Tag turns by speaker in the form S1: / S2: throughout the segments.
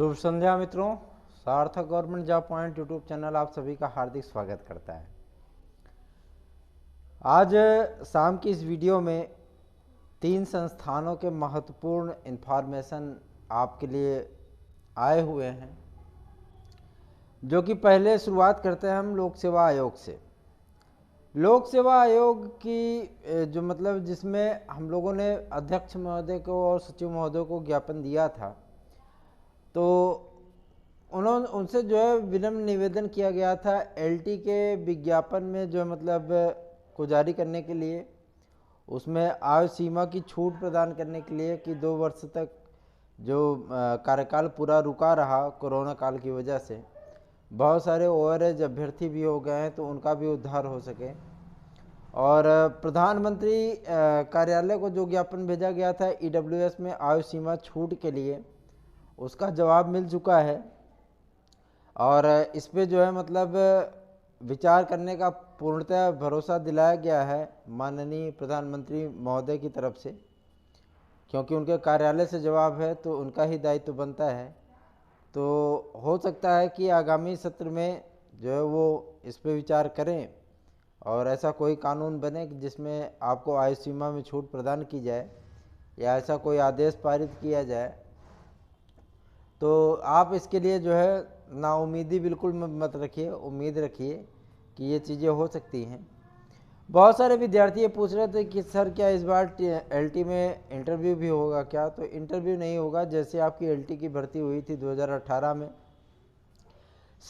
S1: शुभ संध्या मित्रों। सार्थक government job point YouTube channel आप सभी का हार्दिक स्वागत करता है। आज शाम की इस वीडियो में 3 संस्थानों के महत्वपूर्ण इन्फॉर्मेशन आपके लिए आए हुए हैं, जो कि पहले शुरुआत करते हैं हम लोक सेवा आयोग से। लोक सेवा आयोग की जो मतलब जिसमें हम लोगों ने अध्यक्ष महोदय को और सचिव महोदय को ज्ञापन दिया था, तो उन्होंने उनसे जो है विनम्र निवेदन किया गया था एलटी के विज्ञापन में जो है मतलब को जारी करने के लिए, उसमें आयु सीमा की छूट प्रदान करने के लिए कि 2 वर्ष तक जो कार्यकाल पूरा रुका रहा कोरोना काल की वजह से, बहुत सारे ओवरएज अभ्यर्थी भी हो गए हैं तो उनका भी उद्धार हो सके। और प्रधानमंत्री कार्यालय को जो ज्ञापन भेजा गया था ईडब्ल्यूएस में आयु सीमा छूट के लिए, उसका जवाब मिल चुका है और इस पे जो है मतलब विचार करने का पूर्णतः भरोसा दिलाया गया है माननीय प्रधानमंत्री महोदय की तरफ से, क्योंकि उनके कार्यालय से जवाब है तो उनका ही दायित्व बनता है। तो हो सकता है कि आगामी सत्र में जो है वो इस पे विचार करें और ऐसा कोई कानून बने जिसमें आपको आयु सीमा में छूट प्रदान की जाए या ऐसा कोई आदेश पारित किया जाए। तो आप इसके लिए जो है नाउम्मीदी बिल्कुल मत रखिए, उम्मीद रखिए कि ये चीज़ें हो सकती हैं। बहुत सारे विद्यार्थी ये पूछ रहे थे कि सर क्या इस बार एलटी में इंटरव्यू भी होगा क्या? तो इंटरव्यू नहीं होगा। जैसे आपकी एलटी की भर्ती हुई थी 2018 में,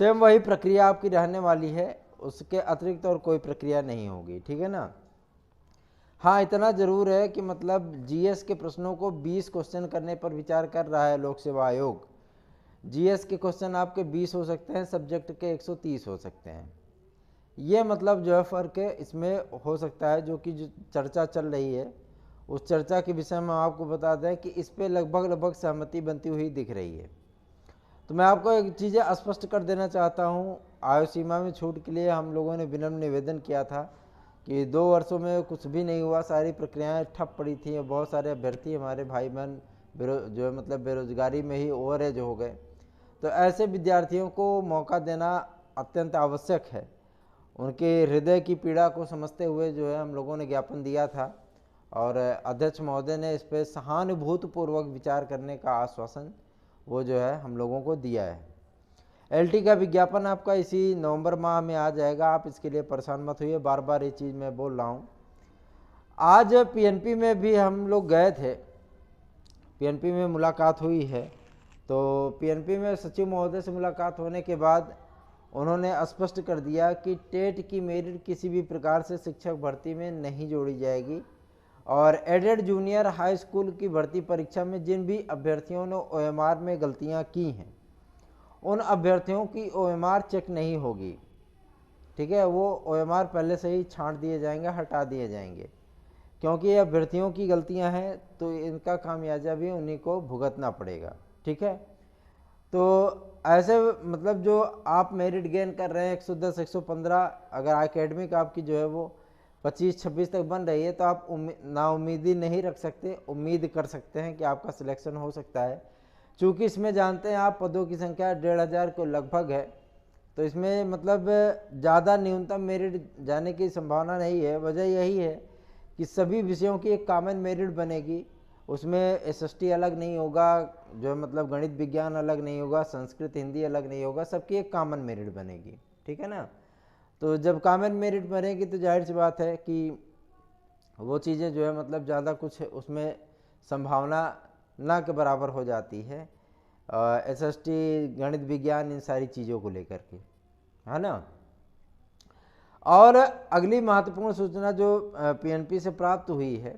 S1: सेम वही प्रक्रिया आपकी रहने वाली है, उसके अतिरिक्त और कोई प्रक्रिया नहीं होगी, ठीक है ना। हाँ, इतना ज़रूर है कि मतलब जीएस के प्रश्नों को 20 क्वेश्चन करने पर विचार कर रहा है लोक सेवा आयोग। जीएस के क्वेश्चन आपके 20 हो सकते हैं, सब्जेक्ट के 130 हो सकते हैं। ये मतलब जो है फ़र्क है इसमें हो सकता है। जो कि जो चर्चा चल रही है उस चर्चा के विषय में आपको बता दें कि इस पे लगभग सहमति बनती हुई दिख रही है। तो मैं आपको एक चीज़ें स्पष्ट कर देना चाहता हूँ। आयु सीमा में छूट के लिए हम लोगों ने विनम्र निवेदन किया था कि 2 वर्षों में कुछ भी नहीं हुआ, सारी प्रक्रियाएं ठप पड़ी थी। बहुत सारे अभ्यर्थी हमारे भाई बहन जो है मतलब बेरोजगारी में ही ओवरएज हो गए। तो ऐसे विद्यार्थियों को मौका देना अत्यंत आवश्यक है। उनके हृदय की पीड़ा को समझते हुए जो है हम लोगों ने ज्ञापन दिया था और अध्यक्ष महोदय ने इस पर सहानुभूतिपूर्वक विचार करने का आश्वासन वो जो है हम लोगों को दिया है। एलटी का विज्ञापन आपका इसी नवंबर माह में आ जाएगा, आप इसके लिए परेशान मत होइए, बार बार ये चीज़ मैं बोल रहा हूँ। आज पीएनपी में भी हम लोग गए थे, पीएनपी में मुलाकात हुई है। तो पीएनपी में सचिव महोदय से मुलाकात होने के बाद उन्होंने स्पष्ट कर दिया कि टेट की मेरिट किसी भी प्रकार से शिक्षक भर्ती में नहीं जोड़ी जाएगी और एडेड जूनियर हाई स्कूल की भर्ती परीक्षा में जिन भी अभ्यर्थियों ने ओएमआर में गलतियां की हैं उन अभ्यर्थियों की ओएमआर चेक नहीं होगी, ठीक है। वो ओएमआर पहले से ही छांट दिए जाएंगे, हटा दिए जाएंगे, क्योंकि ये अभ्यर्थियों की गलतियां हैं तो इनका खामियाजा भी उन्हीं को भुगतना पड़ेगा, ठीक है। तो ऐसे मतलब जो आप मेरिट गेन कर रहे हैं 110 115, अगर एकेडमिक आपकी जो है वो 25-26 तक बन रही है तो आप नाउम्मीदी नहीं रख सकते, उम्मीद कर सकते हैं कि आपका सिलेक्शन हो सकता है। चूँकि इसमें जानते हैं आप पदों की संख्या 1500 को लगभग है, तो इसमें मतलब ज़्यादा न्यूनतम मेरिट जाने की संभावना नहीं है। वजह यही है कि सभी विषयों की एक कॉमन मेरिट बनेगी, उसमें एसएसटी अलग नहीं होगा, जो है मतलब गणित विज्ञान अलग नहीं होगा, संस्कृत हिंदी अलग नहीं होगा, सबकी एक कॉमन मेरिट बनेगी, ठीक है ना। तो जब कॉमन मेरिट बनेगी तो जाहिर सी बात है कि वो चीज़ें जो है मतलब ज़्यादा कुछ उसमें संभावना ना के बराबर हो जाती है एसएसटी गणित विज्ञान इन सारी चीज़ों को लेकर के, है ना। और अगली महत्वपूर्ण सूचना जो पीएनपी से प्राप्त हुई है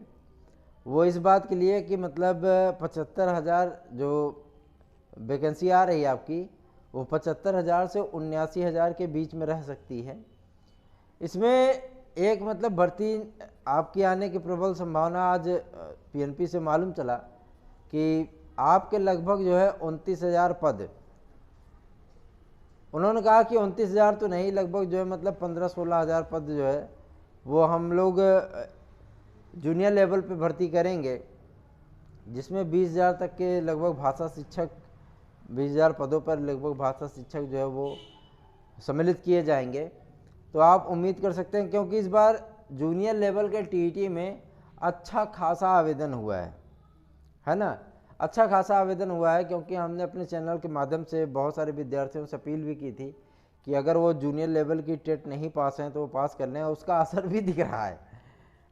S1: वो इस बात के लिए कि मतलब 75,000 जो वैकेंसी आ रही है आपकी, वो 75,000 से 79,000 के बीच में रह सकती है। इसमें एक मतलब भर्ती आपकी आने की प्रबल संभावना आज पीएनपी से मालूम चला कि आपके लगभग जो है 29,000 पद, उन्होंने कहा कि 29,000 तो नहीं, लगभग जो है मतलब 15-16 हज़ार पद जो है वो हम लोग जूनियर लेवल पे भर्ती करेंगे, जिसमें 20,000 तक के लगभग भाषा शिक्षक 20,000 पदों पर लगभग भाषा शिक्षक जो है वो सम्मिलित किए जाएंगे। तो आप उम्मीद कर सकते हैं, क्योंकि इस बार जूनियर लेवल के टीईटी में अच्छा खासा आवेदन हुआ है ना, अच्छा खासा आवेदन हुआ है। क्योंकि हमने अपने चैनल के माध्यम से बहुत सारे विद्यार्थियों से अपील भी की थी कि अगर वो जूनियर लेवल की टेट नहीं पास हैं तो वो पास कर लें, उसका असर भी दिख रहा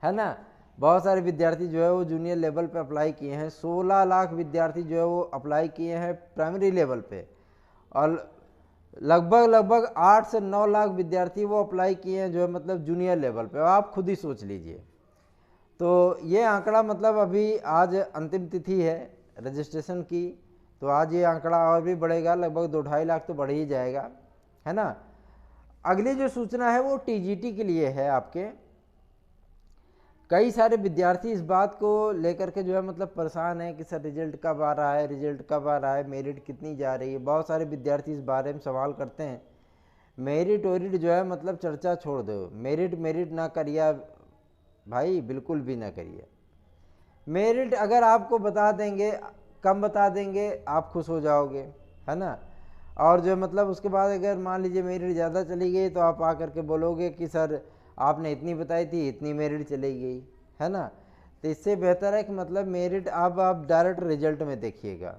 S1: है ना। बहुत सारे विद्यार्थी जो है वो जूनियर लेवल पे अप्लाई किए हैं। 16 लाख विद्यार्थी जो है वो अप्लाई किए हैं प्राइमरी लेवल पे, और लगभग 8 से 9 लाख विद्यार्थी वो अप्लाई किए हैं जो है मतलब जूनियर लेवल पे। आप खुद ही सोच लीजिए। तो ये आंकड़ा मतलब अभी आज अंतिम तिथि है रजिस्ट्रेशन की, तो आज ये आंकड़ा और भी बढ़ेगा, लगभग 2-2.5 लाख तो बढ़ ही जाएगा, है ना। अगली जो सूचना है वो टीजीटी के लिए है। आपके कई सारे विद्यार्थी इस बात को लेकर के जो है मतलब परेशान है कि सर रिजल्ट कब आ रहा है, रिजल्ट कब आ रहा है, मेरिट कितनी जा रही है। बहुत सारे विद्यार्थी इस बारे में सवाल करते हैं। मेरिट वेरिट जो है मतलब चर्चा छोड़ दो, मेरिट ना करिए भाई, बिल्कुल भी ना करिए। मेरिट अगर आपको बता देंगे, कम बता देंगे, आप खुश हो जाओगे, है ना। और जो मतलब उसके बाद अगर मान लीजिए मेरिट ज़्यादा चली गई तो आप आकर के बोलोगे कि सर आपने इतनी बताई थी, इतनी मेरिट चली गई, है ना। तो इससे बेहतर है कि मतलब मेरिट अब आप डायरेक्ट रिजल्ट में देखिएगा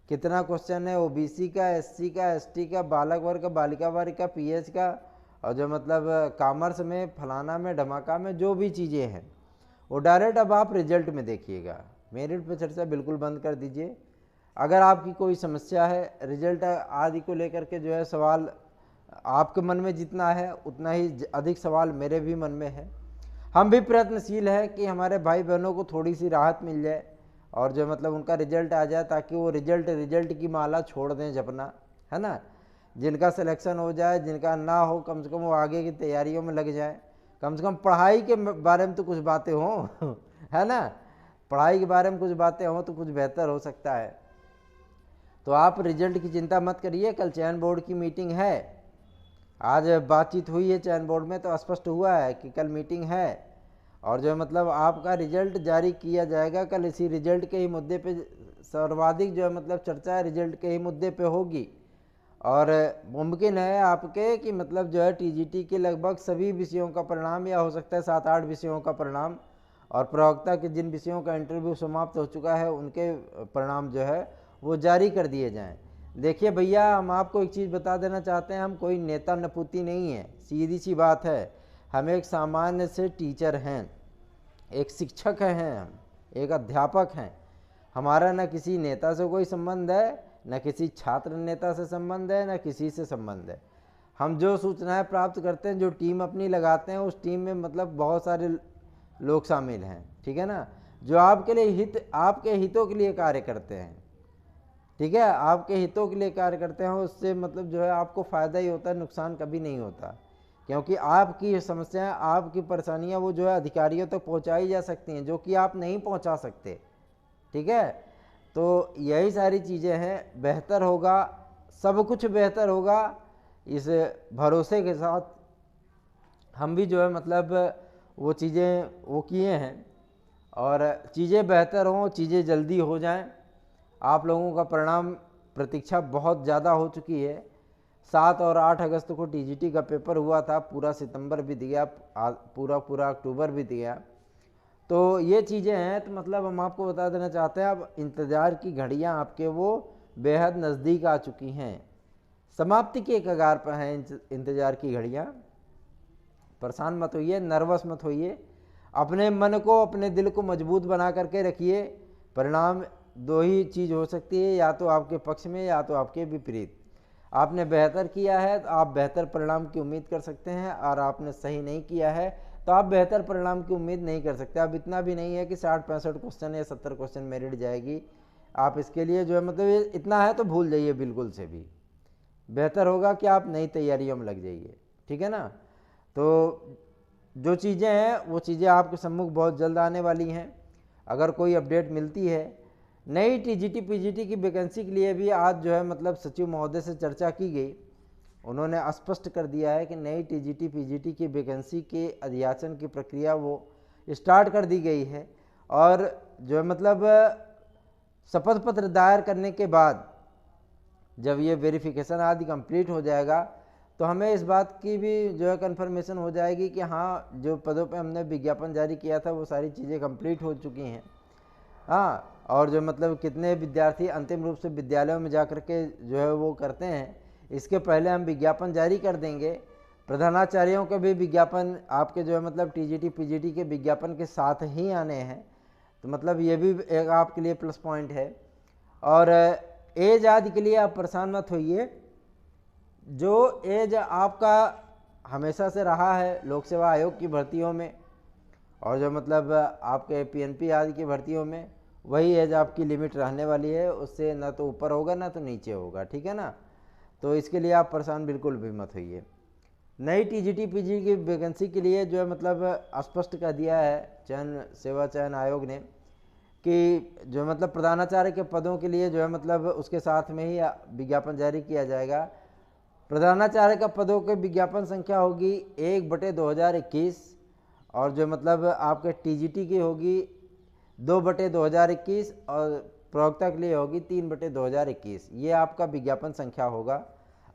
S1: कितना क्वेश्चन है ओबीसी का, एससी का, एसटी का, बालक वर्ग का, बालिका वर्ग का, पीएच का, और जो मतलब कॉमर्स में, फलाना में, धमाका में, जो भी चीज़ें हैं वो डायरेक्ट अब आप रिजल्ट में देखिएगा। मेरिट पर चर्चा बिल्कुल बंद कर दीजिए। अगर आपकी कोई समस्या है रिजल्ट आदि को लेकर के जो है सवाल आपके मन में जितना है उतना ही अधिक सवाल मेरे भी मन में है। हम भी प्रयत्नशील है कि हमारे भाई बहनों को थोड़ी सी राहत मिल जाए और जो मतलब उनका रिजल्ट आ जाए, ताकि वो रिजल्ट की माला छोड़ दें जपना, है ना। जिनका सिलेक्शन हो जाए, जिनका ना हो, कम से कम वो आगे की तैयारियों में लग जाए। कम से कम पढ़ाई के बारे में तो कुछ बातें हों है ना, पढ़ाई के बारे में कुछ बातें हों तो कुछ बेहतर हो सकता है। तो आप रिजल्ट की चिंता मत करिए। कल चयन बोर्ड की मीटिंग है, आज बातचीत हुई है चयन बोर्ड में, तो स्पष्ट हुआ है कि कल मीटिंग है और जो मतलब आपका रिजल्ट जारी किया जाएगा कल। इसी रिजल्ट के ही मुद्दे पे सर्वाधिक जो है मतलब चर्चा है रिजल्ट के ही मुद्दे पे होगी। और मुमकिन है आपके कि मतलब जो है टीजीटी के लगभग सभी विषयों का परिणाम, या हो सकता है 7-8 विषयों का परिणाम, और प्रवक्ता के जिन विषयों का इंटरव्यू समाप्त हो चुका है उनके परिणाम जो है वो जारी कर दिए जाएं। देखिए भैया, हम आपको एक चीज़ बता देना चाहते हैं, हम कोई नेता नपुती नहीं है, सीधी सी बात है। हम एक सामान्य से टीचर हैं, एक शिक्षक हैं, हम एक अध्यापक हैं। हमारा न किसी नेता से कोई संबंध है, न किसी छात्र नेता से संबंध है, न किसी से संबंध है। हम जो सूचनाएं प्राप्त करते हैं, जो टीम अपनी लगाते हैं, उस टीम में मतलब बहुत सारे लोग शामिल हैं, ठीक है ना, जो आपके लिए आपके हितों के लिए कार्य करते हैं, ठीक है, आपके हितों के लिए कार्य करते हैं। उससे मतलब जो है आपको फ़ायदा ही होता है, नुकसान कभी नहीं होता। क्योंकि आपकी समस्याएं, आपकी परेशानियां वो जो है अधिकारियों तक पहुंचाई जा सकती हैं, जो कि आप नहीं पहुंचा सकते, ठीक है। तो यही सारी चीज़ें हैं। बेहतर होगा, सब कुछ बेहतर होगा, इस भरोसे के साथ हम भी जो है मतलब वो चीज़ें वो किए हैं, और चीज़ें बेहतर हों, चीज़ें जल्दी हो जाएं। आप लोगों का परिणाम प्रतीक्षा बहुत ज़्यादा हो चुकी है। 7 और 8 अगस्त को टीजीटी का पेपर हुआ था, पूरा सितंबर बीत गया, पूरा अक्टूबर बीत गया। तो ये चीज़ें हैं, तो मतलब हम आपको बता देना चाहते हैं, अब इंतज़ार की घड़ियां आपके वो बेहद नज़दीक आ चुकी हैं, समाप्ति के कगार पर हैं इंतज़ार की घड़ियां। परेशान मत होइए, नर्वस मत होइए, अपने मन को, अपने दिल को मजबूत बना करके रखिए। परिणाम दो ही चीज़ हो सकती है, या तो आपके पक्ष में या तो आपके विपरीत। आपने बेहतर किया है तो आप बेहतर परिणाम की उम्मीद कर सकते हैं, और आपने सही नहीं किया है तो आप बेहतर परिणाम की उम्मीद नहीं कर सकते। अब इतना भी नहीं है कि 60-65 क्वेश्चन या 70 क्वेश्चन मेरिट जाएगी। आप इसके लिए जो है मतलब इतना है तो भूल जाइए, बिल्कुल से भी बेहतर होगा कि आप नई तैयारियों में लग जाइए, ठीक है ना। तो जो चीज़ें हैं वो चीज़ें आपके सम्मुख बहुत जल्द आने वाली हैं। अगर कोई अपडेट मिलती है, नई टीजीटी पीजीटी की वैकेंसी के लिए भी आज जो है मतलब सचिव महोदय से चर्चा की गई। उन्होंने स्पष्ट कर दिया है कि नई टीजीटी पीजीटी की वैकेंसी के अध्याचन की प्रक्रिया वो स्टार्ट कर दी गई है, और जो है मतलब शपथ पत्र दायर करने के बाद जब ये वेरिफिकेशन आदि कंप्लीट हो जाएगा तो हमें इस बात की भी जो है कन्फर्मेशन हो जाएगी कि हाँ जो पदों पे हमने विज्ञापन जारी किया था वो सारी चीज़ें कंप्लीट हो चुकी हैं। हाँ, और जो मतलब कितने विद्यार्थी अंतिम रूप से विद्यालयों में जा कर के जो है वो करते हैं, इसके पहले हम विज्ञापन जारी कर देंगे। प्रधानाचार्यों के भी विज्ञापन आपके जो है मतलब टीजीटी पीजीटी के विज्ञापन के साथ ही आने हैं, तो मतलब ये भी एक आपके लिए प्लस पॉइंट है। और एज आदि के लिए आप परेशान मत होइए, जो एज आपका हमेशा से रहा है लोक सेवा आयोग की भर्तियों में और जो मतलब आपके पीएनपी आदि की भर्तियों में, वही एज आपकी लिमिट रहने वाली है, उससे ना तो ऊपर होगा ना तो नीचे होगा, ठीक है ना। तो इसके लिए आप परेशान बिल्कुल भी मत होइए। नई टीजीटी पीजी की वैकेंसी के लिए जो है मतलब स्पष्ट कर दिया है सेवा चयन आयोग ने कि जो मतलब प्रधानाचार्य के पदों के लिए जो है मतलब उसके साथ में ही विज्ञापन जारी किया जाएगा। प्रधानाचार्य का पदों के विज्ञापन संख्या होगी 1/2021 और जो मतलब आपके टीजीटी की होगी 2/2021 और प्रवक्ता के लिए होगी 3/2021। ये आपका विज्ञापन संख्या होगा।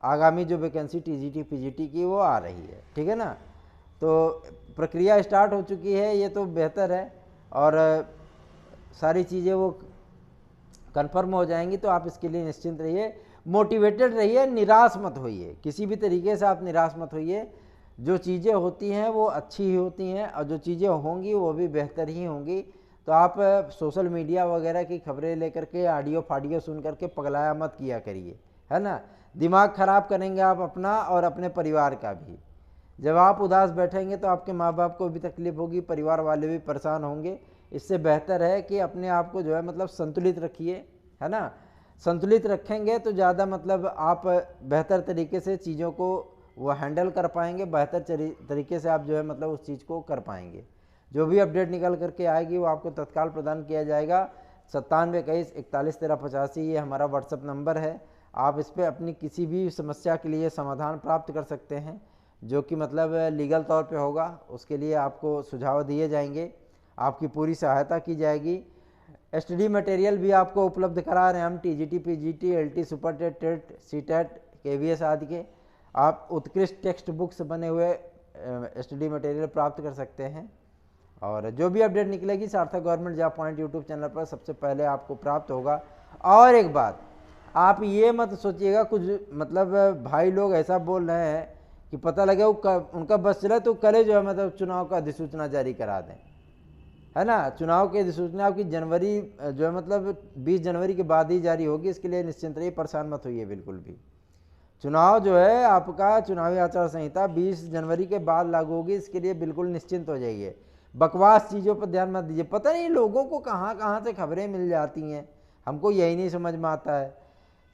S1: आगामी जो वैकेंसी टीजीटी पीजीटी की वो आ रही है, ठीक है ना। तो प्रक्रिया स्टार्ट हो चुकी है, ये तो बेहतर है और सारी चीज़ें वो कंफर्म हो जाएंगी, तो आप इसके लिए निश्चिंत रहिए, मोटिवेटेड रहिए, निराश मत होइए, किसी भी तरीके से आप निराश मत होइए। जो चीज़ें होती हैं वो अच्छी ही होती हैं और जो चीज़ें होंगी वो भी बेहतर ही होंगी। तो आप सोशल मीडिया वगैरह की खबरें लेकर के ऑडियो फाडियो सुन करके पगलाया मत किया करिए, है ना। दिमाग ख़राब करेंगे आप अपना और अपने परिवार का भी। जब आप उदास बैठेंगे तो आपके माँ बाप को भी तकलीफ होगी, परिवार वाले भी परेशान होंगे। इससे बेहतर है कि अपने आप को जो है मतलब संतुलित रखिए, है ना। संतुलित रखेंगे तो ज़्यादा मतलब आप बेहतर तरीके से चीज़ों को वो हैंडल कर पाएंगे, बेहतर तरीके से आप जो है मतलब उस चीज़ को कर पाएंगे। जो भी अपडेट निकल करके आएगी वो आपको तत्काल प्रदान किया जाएगा। 9721411385 ये हमारा व्हाट्सएप नंबर है। आप इस पर अपनी किसी भी समस्या के लिए समाधान प्राप्त कर सकते हैं, जो कि मतलब लीगल तौर पे होगा। उसके लिए आपको सुझाव दिए जाएंगे, आपकी पूरी सहायता की जाएगी। स्टडी मटेरियल भी आपको उपलब्ध करा रहे हैं हम, TGT PGT LT super TET TET CTET KVS आदि के आप उत्कृष्ट टेक्स्ट बुक्स बने हुए स्टडी मटेरियल प्राप्त कर सकते हैं। और जो भी अपडेट निकलेगी सार्थक government job point YouTube channel पर सबसे पहले आपको प्राप्त होगा। और एक बात, आप ये मत सोचिएगा कुछ मतलब भाई लोग ऐसा बोल रहे हैं कि पता लगे उनका बस चला तो कल जो है मतलब चुनाव का अधिसूचना जारी करा दें, है ना। चुनाव की अधिसूचना आपकी जनवरी जो है मतलब 20 जनवरी के बाद ही जारी होगी। इसके लिए निश्चिंत रहिए, परेशान मत होइए बिल्कुल भी। चुनाव जो है आपका चुनावी आचार संहिता 20 जनवरी के बाद लागू होगी, इसके लिए बिल्कुल निश्चिंत हो जाइए। बकवास चीज़ों पर ध्यान मत दीजिए। पता नहीं लोगों को कहाँ कहाँ से खबरें मिल जाती हैं, हमको यही नहीं समझ में आता है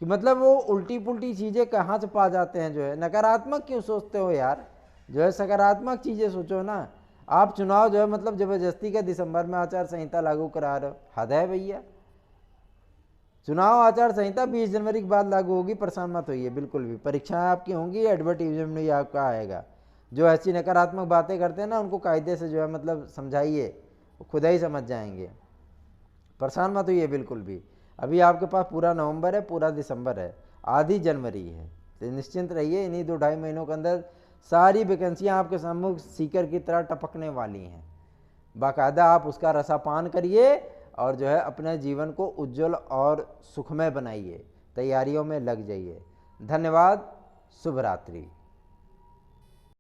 S1: कि मतलब वो उल्टी पुल्टी चीज़ें कहाँ से पा जाते हैं। जो है नकारात्मक क्यों सोचते हो यार, जो है सकारात्मक चीज़ें सोचो ना। आप चुनाव जो है मतलब ज़बरदस्ती का दिसंबर में आचार संहिता लागू करा रहे हो, हद है भैया। चुनाव आचार संहिता 20 जनवरी के बाद लागू होगी, परेशान मत होइए बिल्कुल भी। परीक्षाएं आपकी होंगी, एडवर्टीजमेंट में आपका आएगा। जो ऐसी नकारात्मक बातें करते हैं ना उनको कायदे से जो है मतलब समझाइए, वो खुद ही समझ जाएंगे। परेशान मत होइए बिल्कुल भी। अभी आपके पास पूरा नवंबर है, पूरा दिसंबर है, आधी जनवरी है, तो निश्चिंत रहिए। इन्हीं 2-2.5 महीनों के अंदर सारी वैकेंसियाँ आपके सम्मुख सीकर की तरह टपकने वाली हैं। बाकायदा आप उसका रसापान करिए और जो है अपने जीवन को उज्जवल और सुखमय बनाइए, तैयारियों में लग जाइए। धन्यवाद, शुभ रात्रि।